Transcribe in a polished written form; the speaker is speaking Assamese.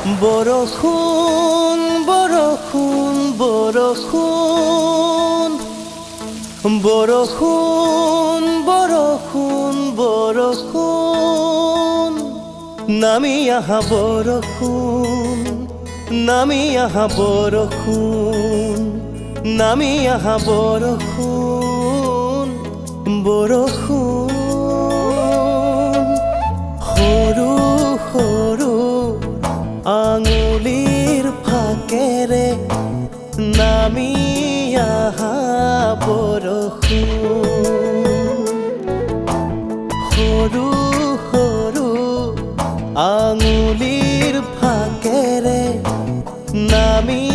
বৰষুণ বৰষুণ বৰষুণ বৰষুণ বৰষুণ বৰষুণ নামি আহা বৰষুণ নামি আহা বৰষুণ নামি আহা বৰষুণ বৰষুণ সৰু সৰু আঙুলিৰ ফাকেৰে নামি আহা বৰষুণ সৰু সৰু আঙুলিৰ ফাকেৰে নামি